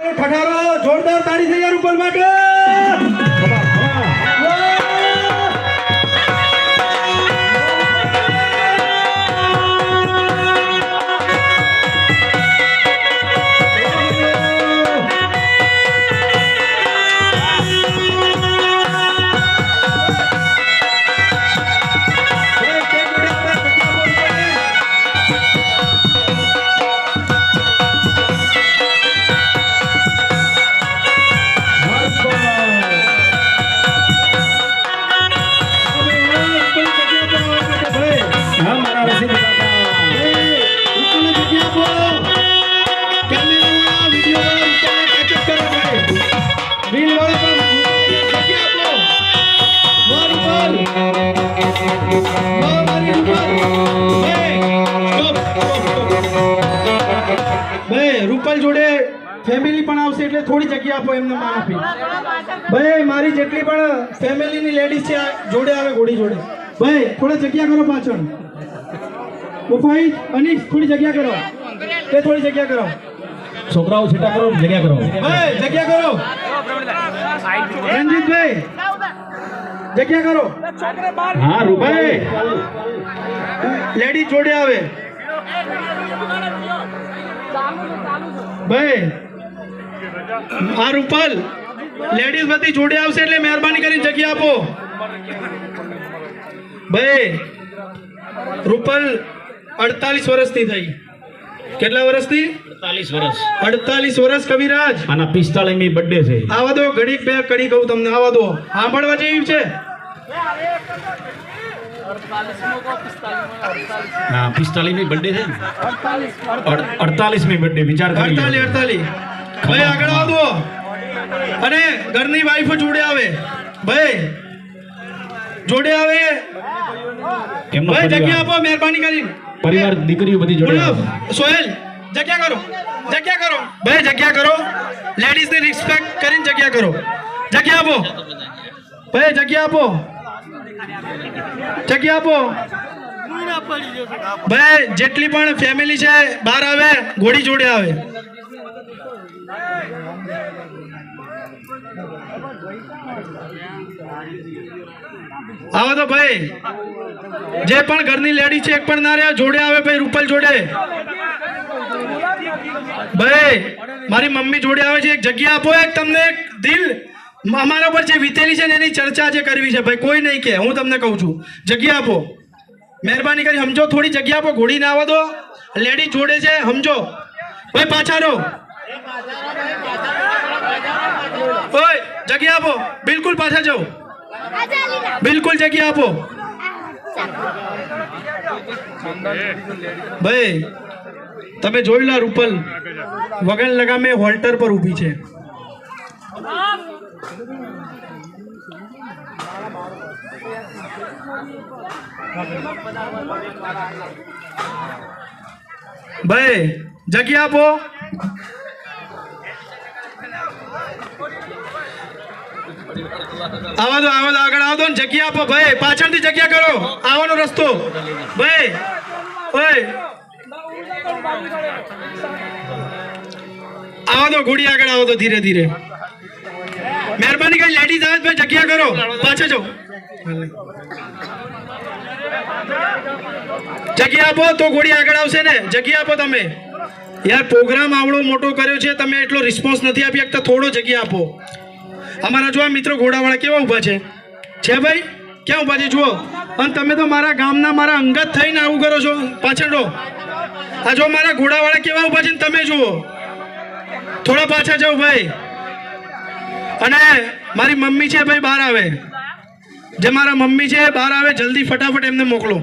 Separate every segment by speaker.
Speaker 1: ઠઠારો જોરદાર તાળી થઈ યાર ઉપર માટે રૂપલ જોડે ફેમિલી પણ આવશે એટલે થોડી જગ્યા આપો એમને માન આપી ભાઈ મારી જેટલી પણ ફેમિલીની લેડીઝ છે જોડે આવે ઘોડી જોડે ભાઈ થોડી જગ્યા કરો પાછળ ભાઈ અનીશ થોડી જગ્યા કરો તે થોડી જગ્યા કરો
Speaker 2: છોકરાઓ છેટા કરો જગ્યા કરો
Speaker 1: ભાઈ જગ્યા કરો રંજીતભાઈ જગ્યા કરો
Speaker 2: હા રૂપાઈ
Speaker 1: લેડીઝ જોડે આવે ભાઈ આ રૂપલ લેડીઝ બધી જોડે આવશે એટલે મહેરબાની કરીને જગ્યા આપો ભાઈ રૂપલ 48 વર્ષની થઈ કેટલા વર્ષની
Speaker 2: 48 વર્ષ
Speaker 1: 48 વર્ષ કવિરાજ
Speaker 2: આના 45મી બર્થડે છે
Speaker 1: આવા દો ઘડીક બે કડી કહું તમને આવા દો સાંભળવા જેવી છે
Speaker 2: હા 45મી બર્થડે છે 48મી બર્થડે વિચાર કરી
Speaker 1: 48 ભાઈ આગળ આવો દો અને ઘરની વાઈફ જોડે આવે ભાઈ જોડે આવે
Speaker 2: એમનો
Speaker 1: ભાઈ જગ્યા
Speaker 2: પરિવાર
Speaker 1: આપો મહેરબાની કરીને
Speaker 2: પરિવાર દીકરીઓ બધી જોડે
Speaker 1: બોલો સોહેલ જગ્યા કરો ભાઈ જગ્યા કરો લેડીઝ ની રિસ્પેક્ટ કરીને જગ્યા કરો જગ્યા આપો ભાઈ જગ્યા આપો ભાઈ જેટલી પણ ફેમિલી છે બહાર આવે ઘોડી જોડે આવે આવો તો ભાઈ જે પણ ઘરની લેડી છે એક પણ ના રહ્યા જોડે આવે ભાઈ રૂપલ જોડે ભાઈ મારી મમ્મી જોડે આવે છે એક જગ્યા આપો એક તમને એક દિલ અમારા પર જે વીતેલી છે ને એની ચર્ચા જે કરવી છે ભાઈ કોઈ નહીં કે હું તમને કહું છું જગ્યા આપો મહેરબાની કરી સમજો થોડી જગ્યા આપો ઘોડી ના આવવા દો લેડી જોડે છે સમજો ભાઈ પાછા રહો ઓય જગ્યા આપો બિલકુલ પાછા જાઓ બિલકુલ જગ્યા આપો ભાઈ તમે જોઈ લો રૂપલ વગન લગામે હોલ્ટર પર ઊભી છે ભાઈ જગ્યા આપો આવો તો આગળ આવો તો જગ્યા આપો ભાઈ પાછળથી જગ્યા કરો આવવાનો રસ્તો ભાઈ ઓય આવો તો ઘોડી આગળ આવો તો ધીરે ધીરે મહેરબાની કરી લેડીઝ આવે ભાઈ જગ્યા કરો પાછા જાઓ જગ્યા આપો તો ઘોડી આગળ આવશે ને જગ્યા આપો તમે યાર પ્રોગ્રામ આવડો મોટો કર્યો છે તમે એટલો રિસ્પોન્સ નથી આપી શકતા થોડો જગ્યા આપો અમારા જો આ મિત્રો ઘોડાવાળા કેવા ઊભા છે ભાઈ ક્યાં ઊભા છે જુઓ અને તમે તો મારા ગામના મારા અંગત થઈને આવું કરો છો પાછળ રહો આ જો મારા ઘોડાવાળા કેવા ઊભા છે ને તમે જુઓ થોડા પાછા જાઓ ભાઈ અને મારી મમ્મી છે ભાઈ બહાર આવે જે મારા મમ્મી છે બહાર આવે જલ્દી ફટાફટ એમને મોકલો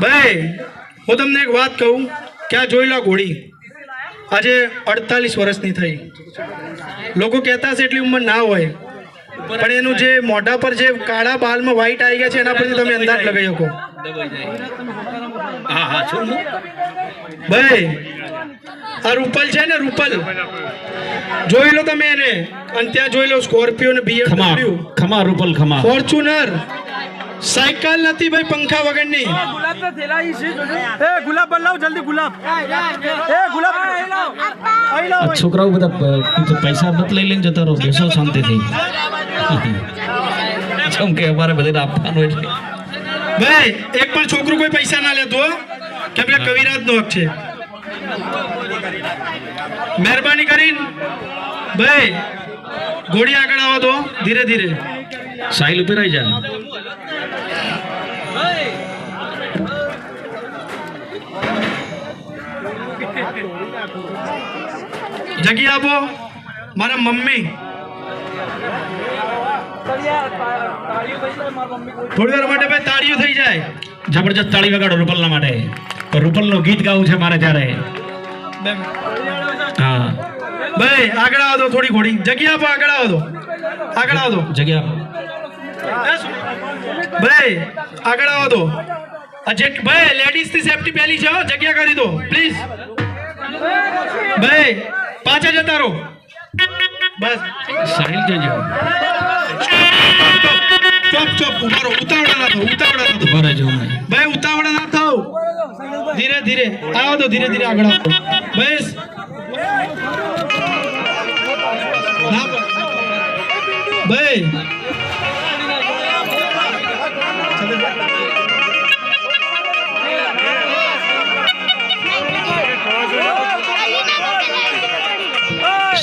Speaker 1: ભાઈ હું તમને એક વાત કહું કે આ જોઈ લો ઘોડી આજે 48 વર્ષની થઈ લોકો કહેતા હશે એટલી ઉંમર ના હોય પણ એનું જે મોઢા પર જે કાળા બાલમાં વ્હાઈટ આવી ગયા છે એના પરથી તમે અંદાજ લગાવી શકો ભાઈ આ રૂપલ છે ને રૂપલ જોઈ લો તમે એને અને ત્યાં જોઈ લો સ્કોર્પિયો ને BMW
Speaker 2: ખમા રૂપલ ખમા
Speaker 1: ફોર્ચ્યુનર સાયકલ નથી ભાઈ, પંખા વગરની.
Speaker 3: ગુલાબ ના થેલા ઈ છે જોજો. એ ગુલાબ બનાવ જલ્દી ગુલાબ. એ ગુલાબ આઈ લાવ.
Speaker 2: આ છોકરાઓ બધા પૈસા મત લઈ લઈને જતા રહો, બેસો શાંતિથી. જેમ કે અમારે બધાને આપવાનું એટલે
Speaker 1: ભાઈ એક પણ છોકરું કોઈ પૈસા ના લેતો હો, કેમ કે કવિરાજ નો હક છે. મહેરબાની કરીને ભાઈ ઘોડી આગળ આવો તો ધીરે ધીરે.
Speaker 2: સાહિલ ઉપર આવી જાય.
Speaker 1: જગ્યા આપો મારા મમ્મી. થોડી વાર માટે ભાઈ તાળીઓ થઈ જાય.
Speaker 2: જબરજસ્ત તાળી વગાડો રૂપલના માટે. રૂપલનું ગીત ગાવું છે મારે ત્યારે. હા
Speaker 1: ભાઈ આગળ આવો તો થોડી ઘોડી જગ્યા આપો. આગળ આવો તો, આગળ આવો તો
Speaker 2: જગ્યા
Speaker 1: ભાઈ, આગળ આવો તો. ભાઈ લેડીઝ ની સેફટી પહેલી છે હો, જગ્યા કરી દો પ્લીઝ. ભાઈ પાછા જતા રહો બસ.
Speaker 2: સાહિલ જજો.
Speaker 1: ચોપ ચોપ ઉભા રહો. ઉતાવળા ના થાવ, ઉતાવળા ના થાવ
Speaker 2: ઉભા રહેજો હમણાં.
Speaker 1: ભાઈ, ઉતાવળા ના થાવ. ધીરે ધીરે આવો તો, ધીરે ધીરે આગળ આવો ભાઈ. ભાઈ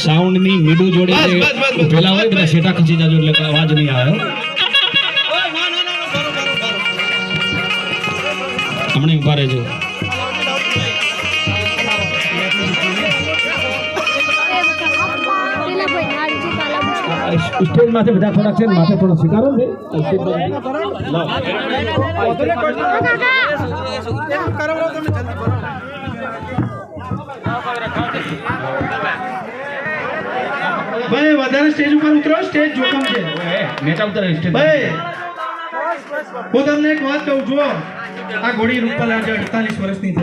Speaker 2: સાઉન્ડ ની મીડું જોડે
Speaker 1: બસ,
Speaker 2: જે
Speaker 1: બસ, બસ, બસ.
Speaker 2: પેલા હોય બધા શેટા ખસી જાજો એટલે અવાજ નહીં આવે. હમણાં ઉભા રહેજો. સ્ટેજ માથે બધા થોડાક છે, માથે થોડો સ્વીકારો છે.
Speaker 1: ભાઈ વધારે સ્ટેજ ઉપર ઉતરો, સ્ટેજ જોખમ છે.
Speaker 2: નેતા ઉતરે સ્ટેજ.
Speaker 1: ભાઈ હું તમને એક વાત કહું છું, આ ઘોડી રૂપલ આજે 48 વર્ષની થઈ.